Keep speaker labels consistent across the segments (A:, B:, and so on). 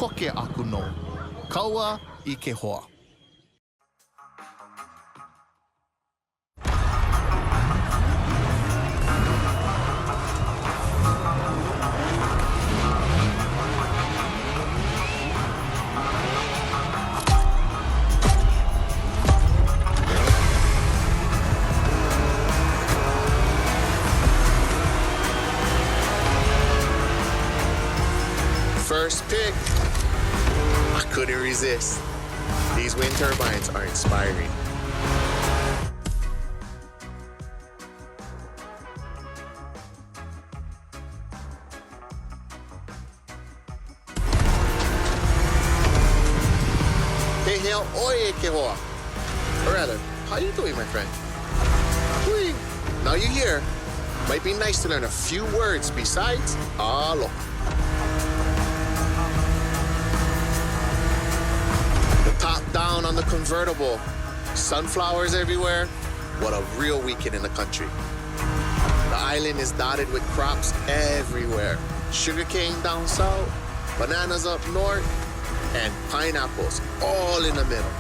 A: koke aku no. Kaua I ke hoa.
B: First pick. I couldn't resist. These wind turbines are inspiring. Hey, hell, oye, que hoa. Or rather, how you doing, my friend? Whee. Now you're here. Might be nice to learn a few words besides alo. Top down on the convertible. Sunflowers everywhere. What a real weekend in the country. The island is dotted with crops everywhere. Sugarcane down south, bananas up north, and pineapples all in the middle.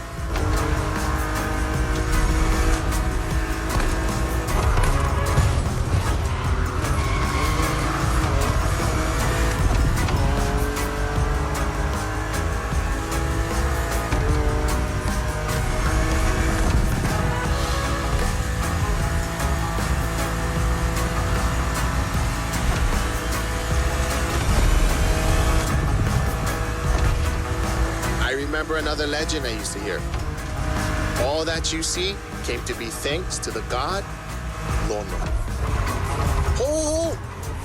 B: Remember another legend I used to hear. All that you see came to be thanks to the god Lono. Oh,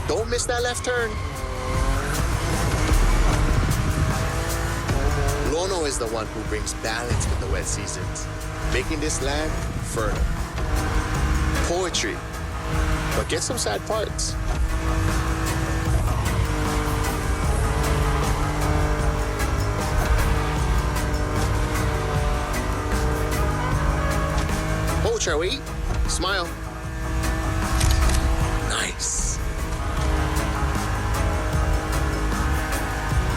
B: don't miss that left turn. Lono is the one who brings balance in the wet seasons, making this land fertile. Poetry, but get some sad parts. Shall we? Smile. Nice.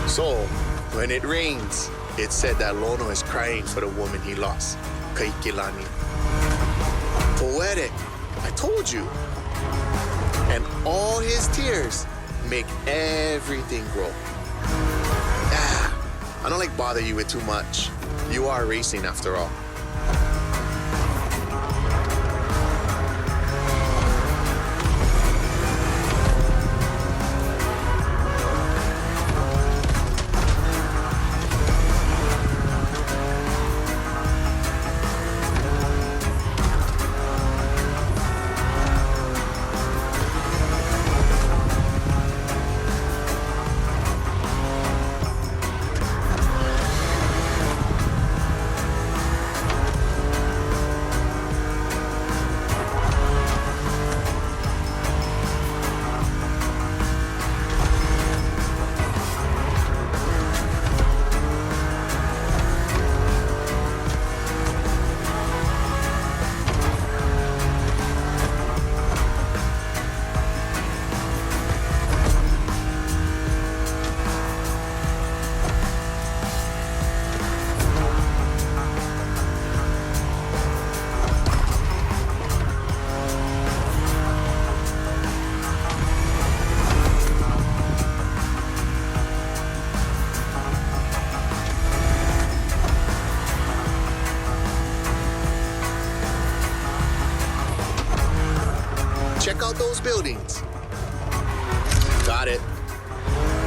B: So, when it rains, it's said that Lono is crying for the woman he lost, Kaikilani. Poetic, I told you. And all his tears make everything grow. I don't like bother you with too much. You are racing after all. Check out those buildings. Got it.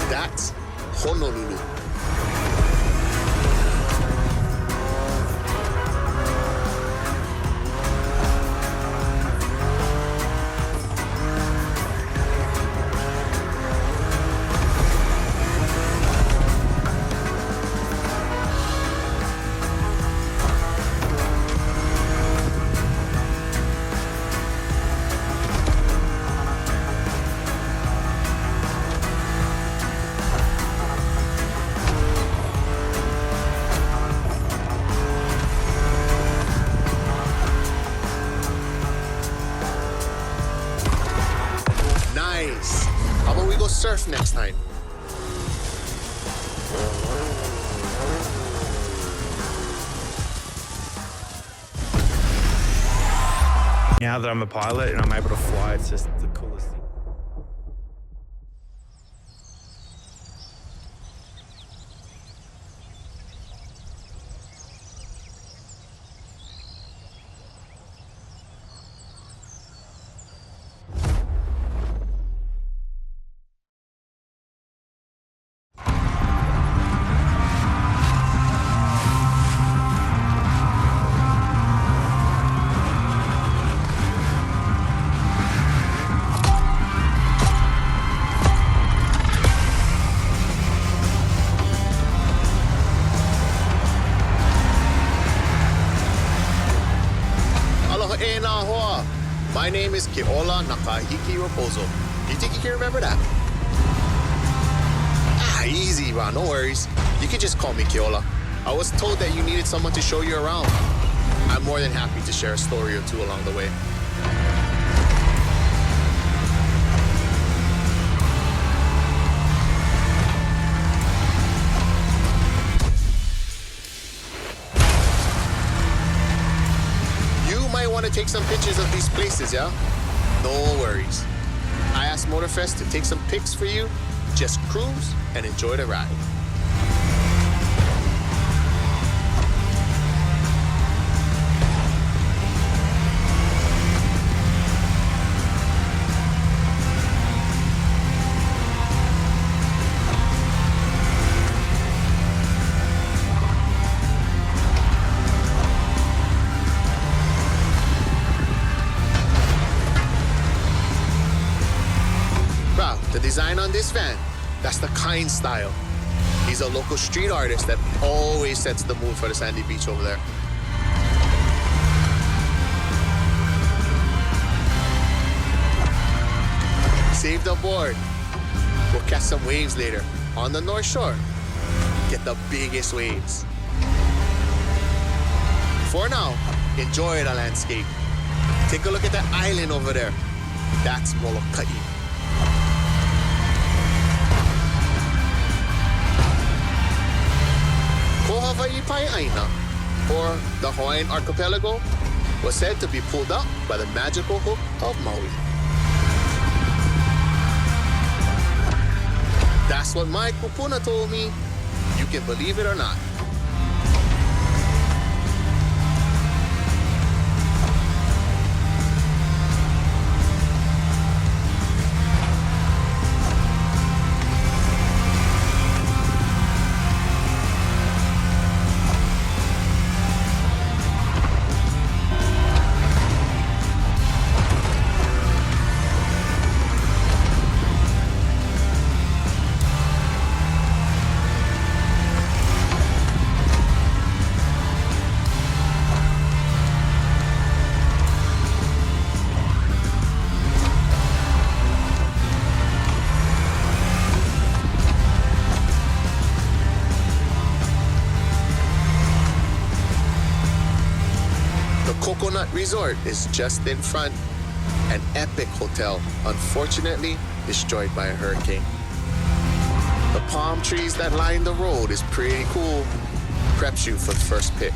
B: That's Honolulu.
C: now that I'm a pilot and I'm able to fly, it's just the coolest thing.
B: My name is Keola Nakahiki Raposo. You think you can remember that? Easy, Ron, no worries. You can just call me Keola. I was told that you needed someone to show you around. I'm more than happy to share a story or two along the way. Want to take some pictures of these places, yeah? No worries. I asked Motorfest to take some pics for you. Just cruise and enjoy the ride. The design on this van, that's the Kind style. He's a local street artist that always sets the mood for the sandy beach over there. Saved aboard. We'll catch some waves later on the North Shore. Get the biggest waves. For now, enjoy the landscape. Take a look at that island over there. That's Molokai. Hawaii, or the Hawaiian archipelago, was said to be pulled up by the magical hook of Maui. That's what my kupuna told me. You can believe it or not. Coconut Resort is just in front. An epic hotel, unfortunately destroyed by a hurricane. The palm trees that line the road is pretty cool. Preps you for the first pit.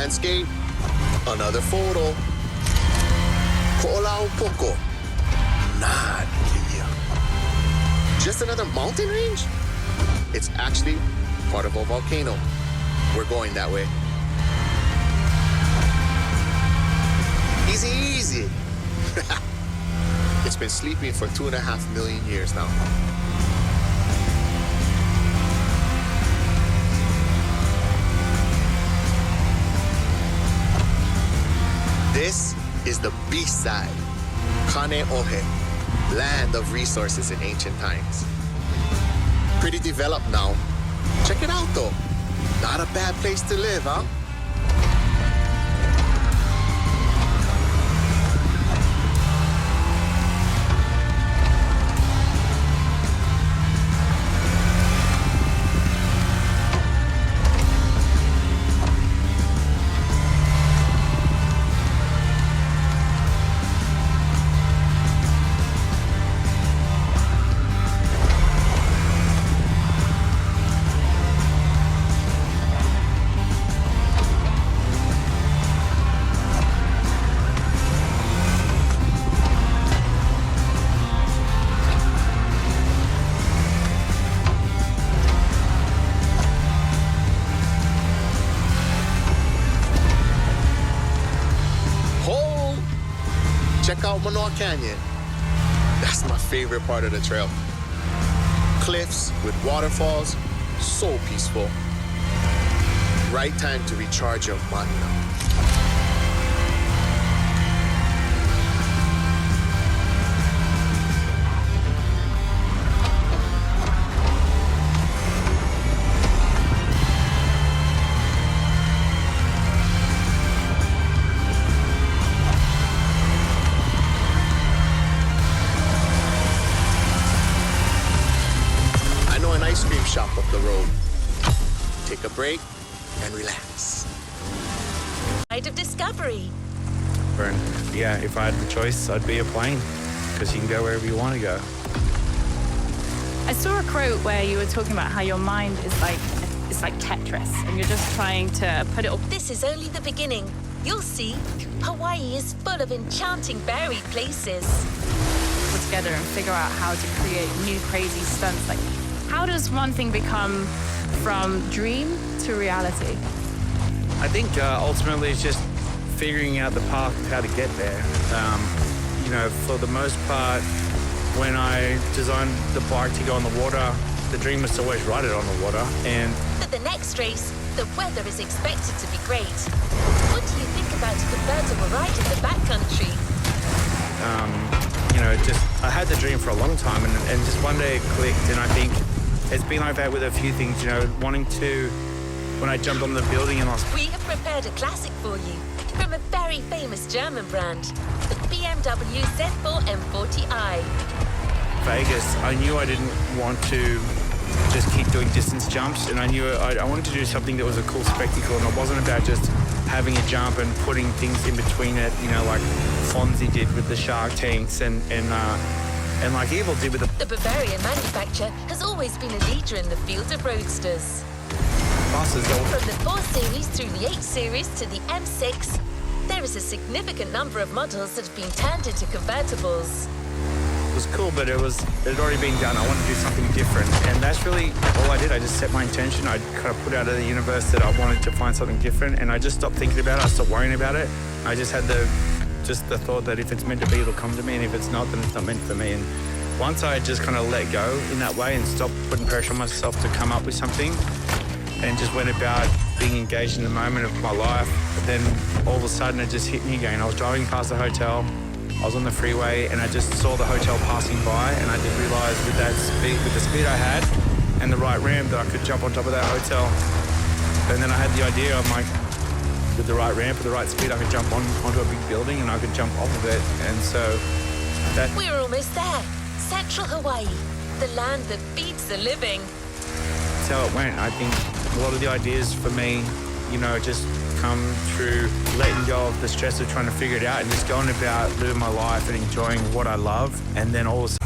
B: landscape, another photo. Ko'ola un poco. Nah, just another mountain range? It's actually part of a volcano. We're going that way. Easy, easy. It's been sleeping for 2.5 million years now. This is the beast side, Kaneohe, land of resources in ancient times. Pretty developed now. Check it out though. Not a bad place to live, huh? Check out Manoa Canyon. That's my favorite part of the trail. Cliffs with waterfalls, so peaceful. Right time to recharge your mind now. Ice cream shop up the road. Take a break and relax.
D: Ride of discovery.
C: And yeah, if I had the choice, I'd be a plane because you can go wherever you want to go.
E: I saw a quote where you were talking about how your mind is like Tetris and you're just trying to put it all.
D: This is only the beginning. You'll see. Hawaii is full of enchanting buried places.
E: Together and figure out how to create new crazy stunts. Like, how does one thing become from dream to reality?
C: I think ultimately it's just figuring out the path how to get there. You know, for the most part, when I designed the bike to go on the water, the dream was to always ride it on the water. And
D: for the next race, the weather is expected to be great. What do you think about a convertible ride in the backcountry?
C: You know, I had the dream for a long time and just one day it clicked, and I think it's been like that with a few things, you know, when I jumped on the building and
D: We have prepared a classic for you from a very famous German brand, the BMW Z4 M40i.
C: Vegas, I knew I didn't want to just keep doing distance jumps, and I knew I wanted to do something that was a cool spectacle, and it wasn't about just having a jump and putting things in between it, you know, like Fonzie did with the shark tanks and like Evil did with
D: the Bavarian manufacturer has always been a leader in the field of roadsters.
C: buses.
D: From the 4 Series through the 8 Series to the M6, there is a significant number of models that have been turned into convertibles.
C: It was cool, but it had already been done. I wanted to do something different, and that's really all I did. I just set my intention. I kind of put out of the universe that I wanted to find something different, and I just stopped thinking about it. I stopped worrying about it. I just had the thought that if it's meant to be, it'll come to me, and if it's not, then it's not meant for me. And once I just kind of let go in that way and stopped putting pressure on myself to come up with something, and just went about being engaged in the moment of my life, then all of a sudden it just hit me again. I was driving past the hotel. I was on the freeway and I just saw the hotel passing by, and I just realized with the speed I had and the right ramp that I could jump on top of that hotel. And then I had the idea, I'm like, with the right ramp, with the right speed, I could jump onto a big building and I could jump off of it. And so that...
D: We're almost there. Central Hawaii, the land that feeds the living.
C: That's how it went. I think a lot of the ideas for me, you know, just come through letting go of the stress of trying to figure it out and just going about living my life and enjoying what I love. And then all of a sudden,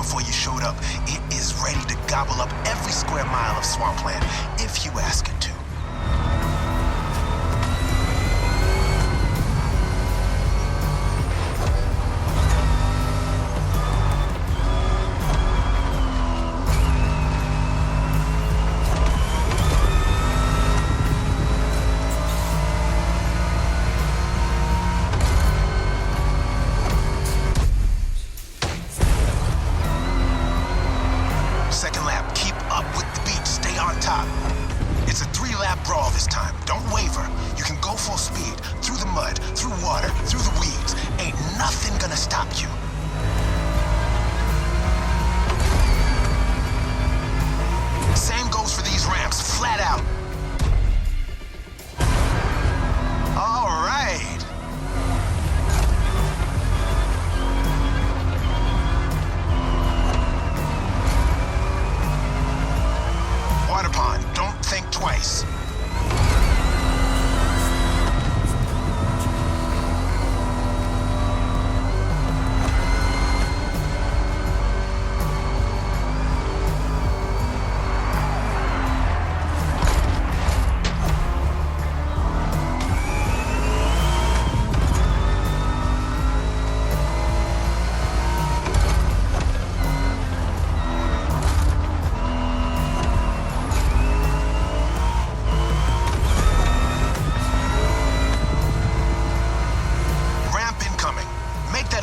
F: before you showed up. It is ready to gobble up every square mile of swampland, if you ask it to. Second lap, keep up with the beat, stay on top. It's a 3-lap brawl this time, don't waver. You can go full speed, through the mud, through water, through the weeds. Ain't nothing gonna stop you. Same goes for these ramps, flat out. All right. Water pond, don't think twice.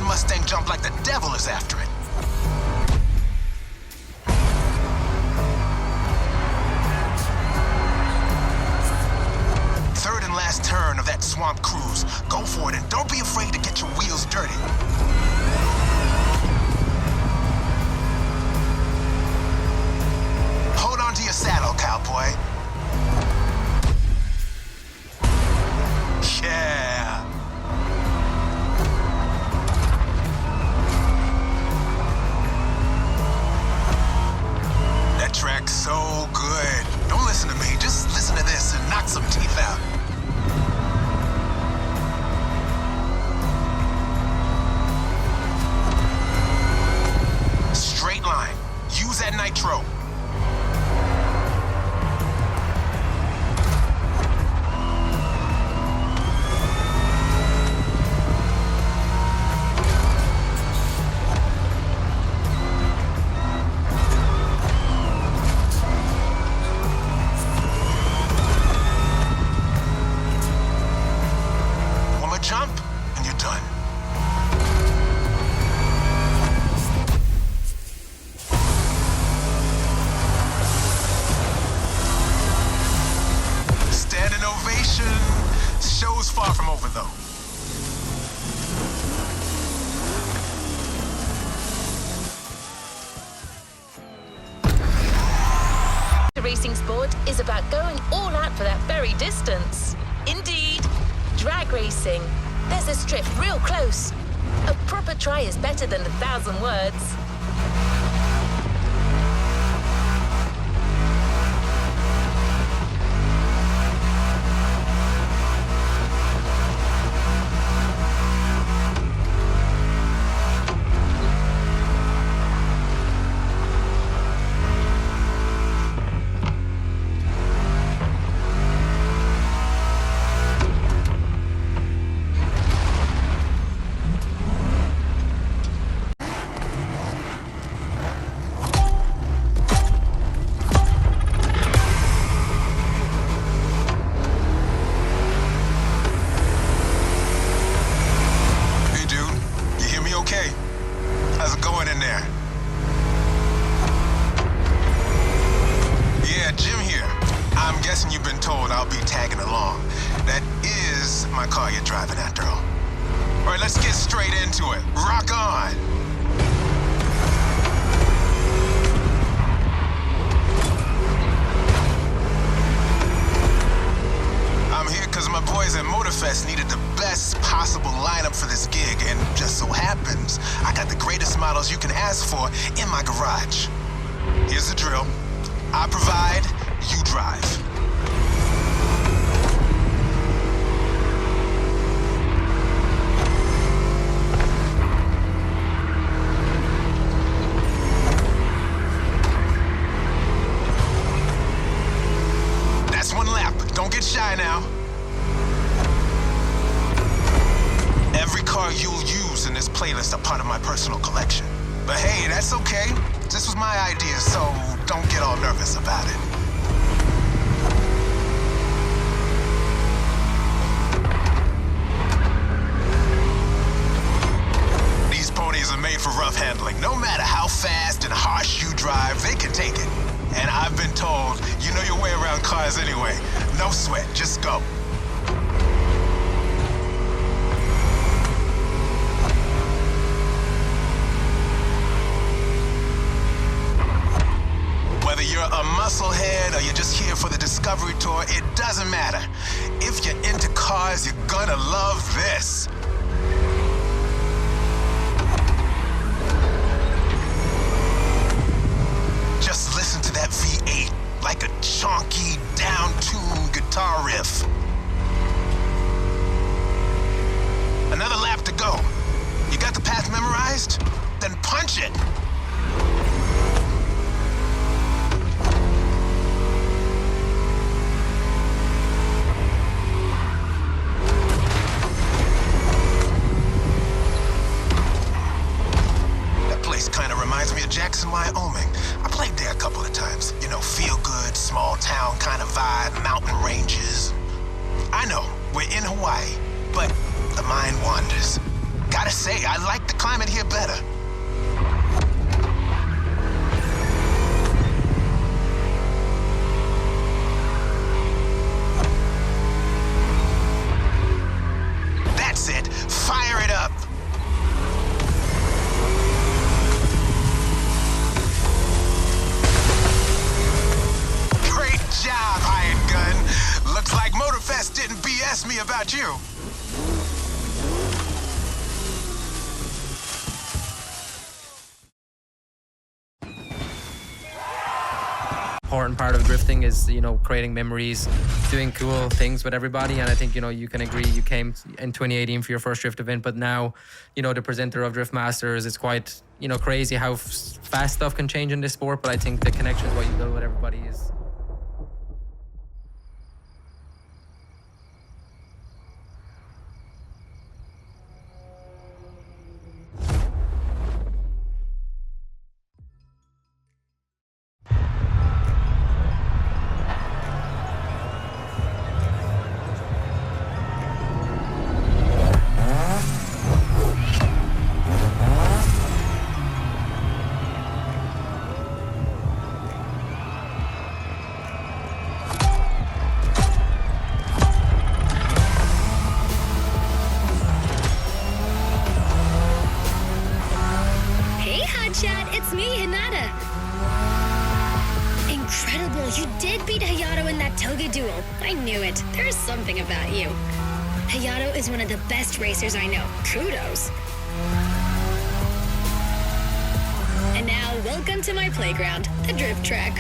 F: Mustang jump like the devil is after it. Third and last turn of that swamp cruise. Go for it and don't be afraid to get your wheels dirty. Hold on to your saddle, cowboy. Yeah. Track so good. Don't listen to me, just listen to this and knock some teeth out. Straight line. Use that nitro. Jump, and you're done. Standing ovation. Show's far from over, though.
D: The racing sport is about going all out for that very distance. Indeed. Drag racing. There's a strip real close. A proper try is better than 1,000 words. How's it going in there? Yeah, Jim here. I'm guessing you've been told I'll be tagging along. That is my car you're driving after all. All right, let's get straight into it. Rock on! I'm here because my boys at Motorfest needed the best possible lineup for this gig, and just so happens, I got the greatest models you can ask for in my garage. Here's the drill. I provide, you drive. jump. Don't get shy now. Every car you'll use in this playlist are part of my personal collection. But hey, that's okay. This was my idea, so don't get all nervous about it. These ponies are made for rough handling. No matter how fast and harsh you drive, they can take it. And I've been told, you know your way around cars anyway. No sweat, just go. Whether you're a musclehead or you're just here for the discovery tour, it doesn't matter. If you're into cars, you're gonna love this. Just listen to that V8 like a chonky, down-tuned guitar riff. Another lap to go. You got the path memorized? Then punch it. Reminds me of Jackson, Wyoming. I played there a couple of times. You know, feel good, small town kind of vibe, mountain ranges. I know, we're in Hawaii, but the mind wanders. Gotta say, I like the climate here better. That's it, fire it up. Job, hired gun. Looks like Motorfest didn't BS me about you.
G: Important part of drifting is, you know, creating memories, doing cool things with everybody. And I think, you know, you can agree, you came in 2018 for your first drift event, but now, you know, the presenter of Drift Masters, it's quite, you know, crazy how fast stuff can change in this sport. But I think the connections, what you build with everybody is...
H: Something about you. Hayato is one of the best racers I know. Kudos. And now, welcome to my playground, the drift track.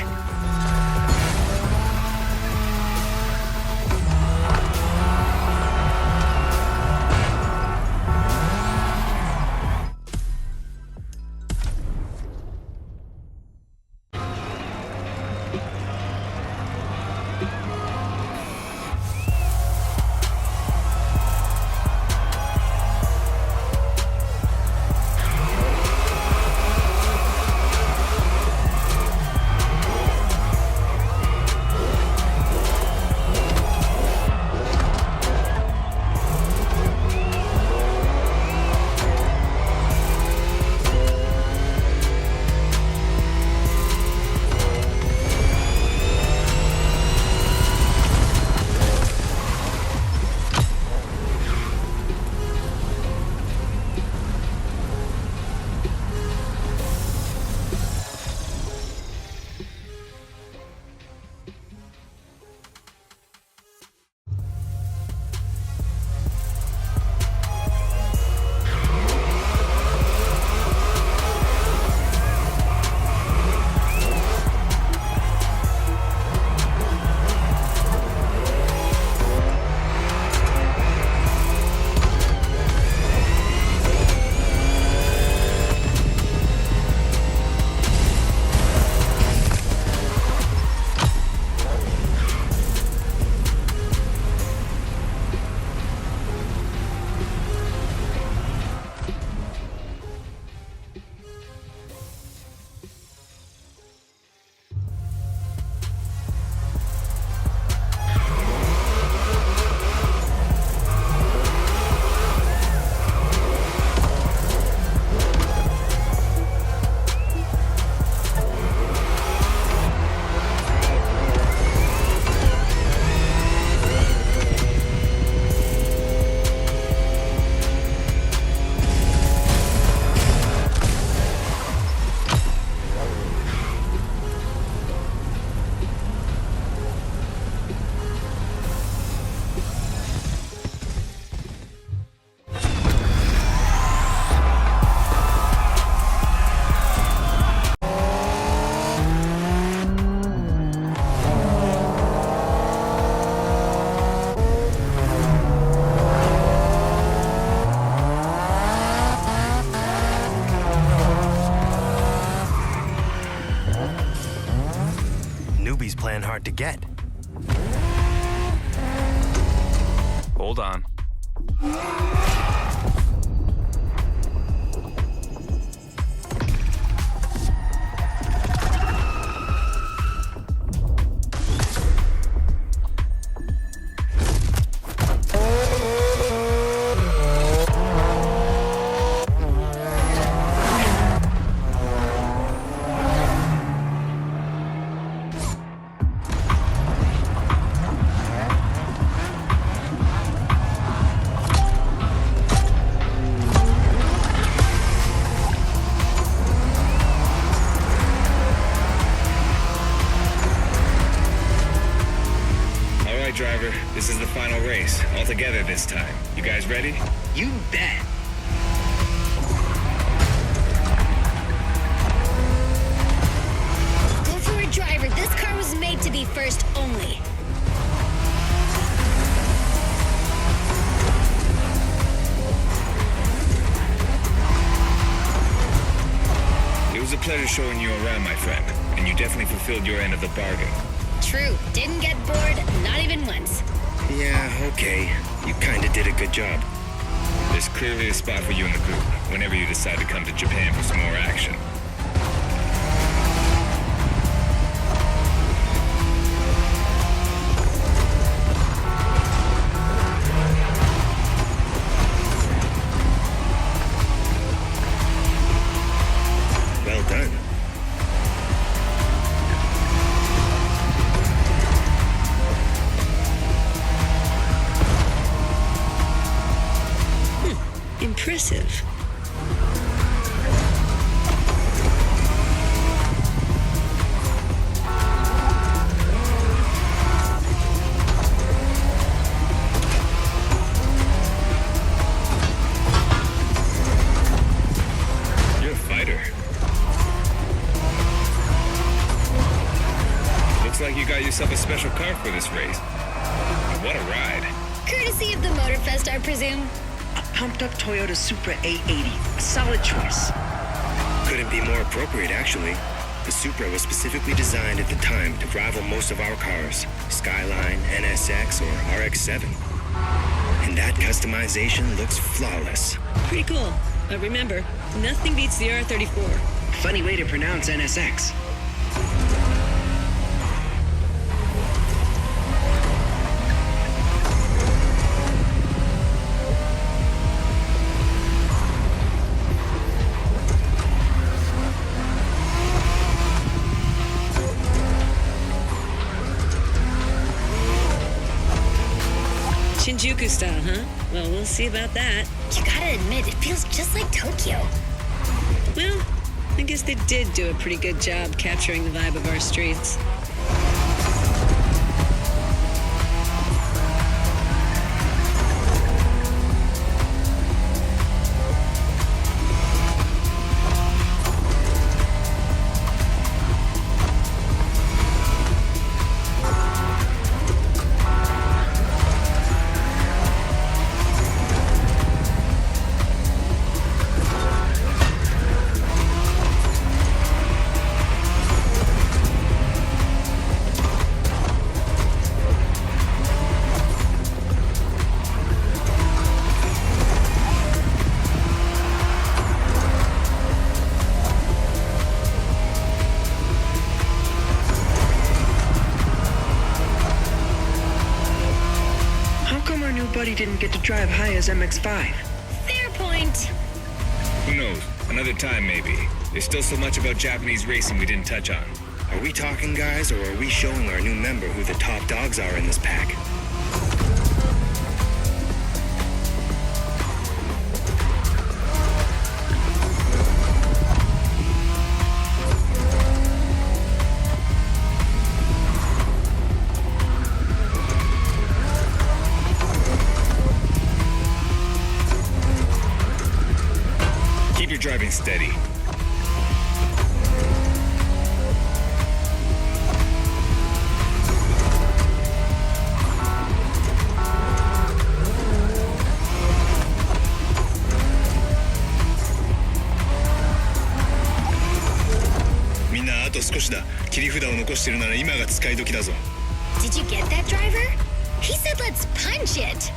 C: Hold on.
I: Driver, this is the final race, all together this time. You guys ready?
J: You bet.
H: Go for it, driver. This car was made to be first only.
I: It was a pleasure showing you around, my friend, and you definitely fulfilled your end of the bargain.
H: True. Didn't get bored, not even once.
I: Yeah, okay. You kinda did a good job. There's clearly a spot for you in the group whenever you decide to come to Japan for some more action. Well done.
K: Impressive.
I: You're a fighter. Looks like you got yourself a special car for this race. What a ride.
H: Courtesy of the Motorfest, I presume.
J: Pumped-up Toyota Supra 880. A solid choice.
I: Couldn't be more appropriate, actually. The Supra was specifically designed at the time to rival most of our cars, Skyline, NSX, or RX-7. And that customization looks flawless.
K: Pretty cool. But remember, nothing beats the R34.
J: Funny way to pronounce NSX.
K: Shinjuku style, huh? Well, we'll see about that.
H: You gotta admit, it feels just like Tokyo.
K: Well, I guess they did do a pretty good job capturing the vibe of our streets.
J: Buddy didn't get to drive high as MX-5.
H: Fair point.
I: Who knows? Another time, maybe. There's still so much about Japanese racing we didn't touch on. Are we talking, guys, or are we showing our new member who the top dogs are in this pack? Keep your driving steady.みんなあと少しだ。切り札を残してるなら今が使い時だぞ。
H: Did you get that, driver? He said let's punch it.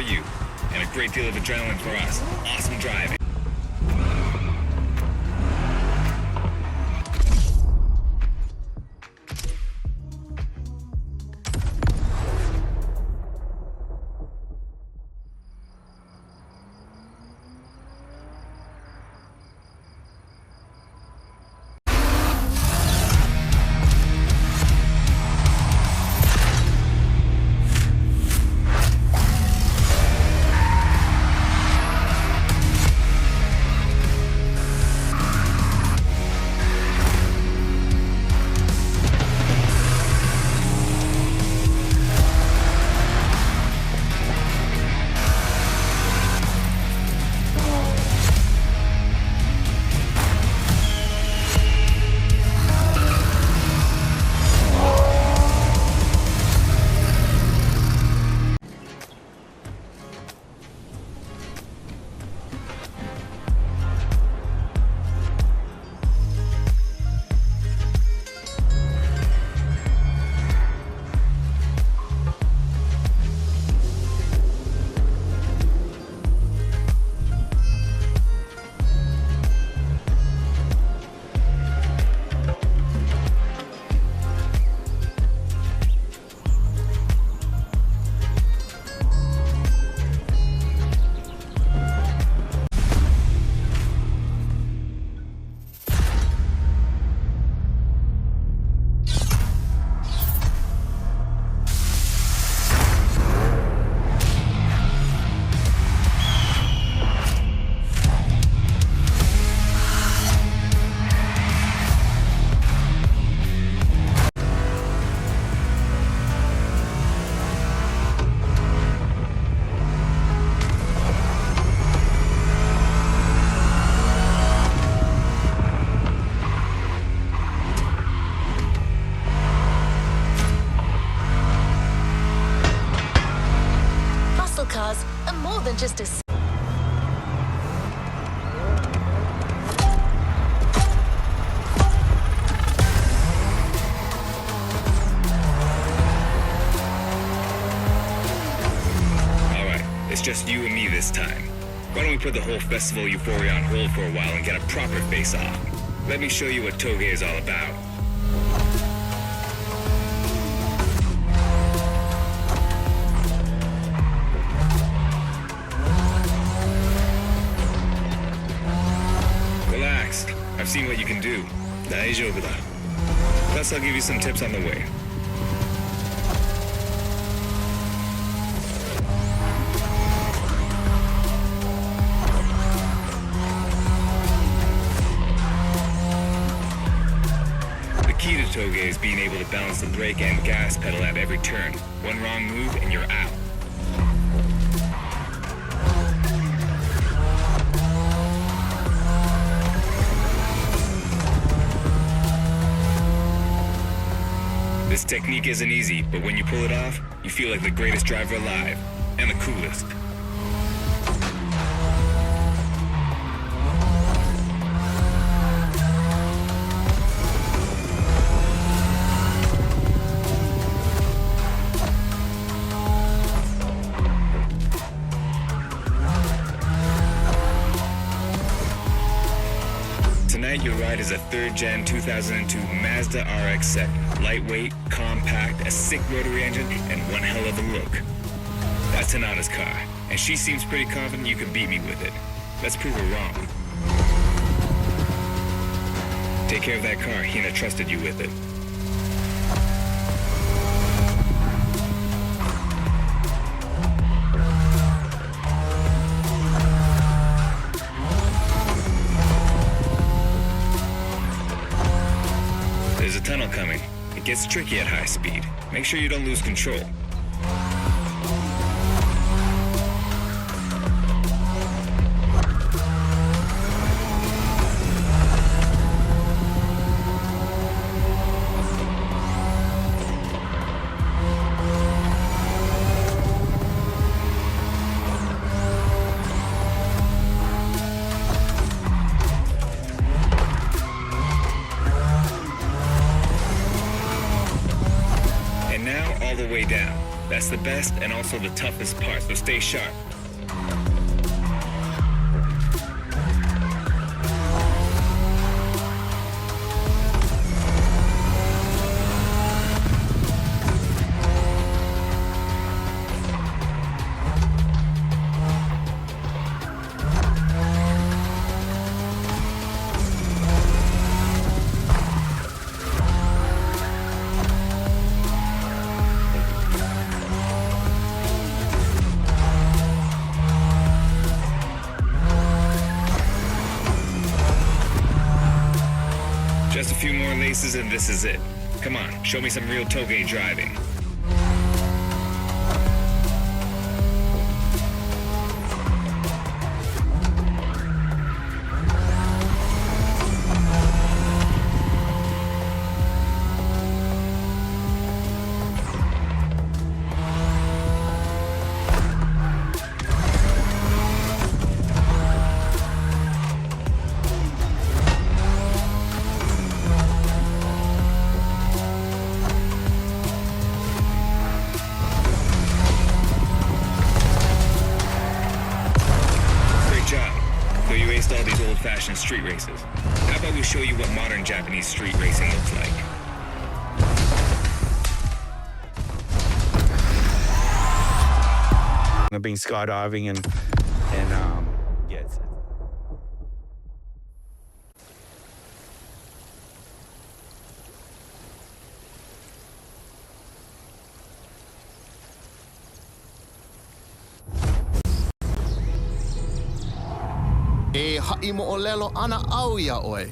I: you. And a great deal of adrenaline for us. Awesome driving.
L: cars are more than just a...
I: Alright, it's just you and me this time. Why don't we put the whole festival euphoria on hold for a while and get a proper face-off? Let me show you what Toge is all about. Relax. I've seen what you can do. Daijoubu da. Plus, I'll give you some tips on the way. The key to Toge is being able to balance the brake and gas pedal at every turn. One wrong move and you're out. This technique isn't easy, but when you pull it off, you feel like the greatest driver alive, and the coolest. Tonight, your ride is a 3rd Gen 2002 Mazda RX-7. Lightweight, compact, a sick rotary engine, and one hell of a look. That's Tanada's car, and she seems pretty confident you can beat me with it. Let's prove her wrong. Take care of that car. Hina trusted you with it. There's a tunnel coming. It gets tricky at high speed. Make sure you don't lose control. All the way down. That's the best and also the toughest part, so stay sharp. Just a few more laces and this is it. Come on, show me some real toge driving. All these old-fashioned street races. How about we show you what modern Japanese street racing looks like?
C: I've been skydiving and yeah.
A: E ha'i mo'olelo ana au ia oe.